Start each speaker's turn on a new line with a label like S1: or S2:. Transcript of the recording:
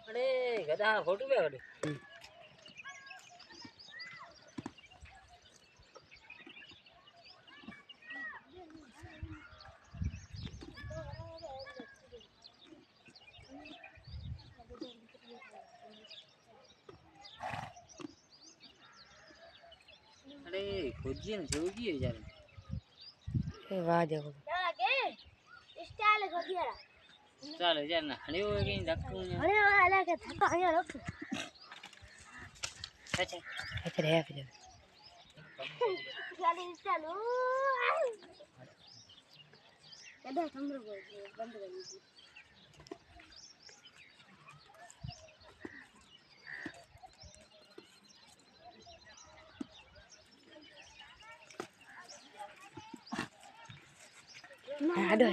S1: અરે ગધા ખોટું બે વડે अरे खोजी ने जोगी है यार ए वाह देखो चला के स्टाइल गदियारा चलो यार ना हणे हो गई डक्कू ने हणे वाला के थका અહીંયા रख अच्छा अच्छा रे फिर गाड़ी चालू कदा समरो बंद कर दी ada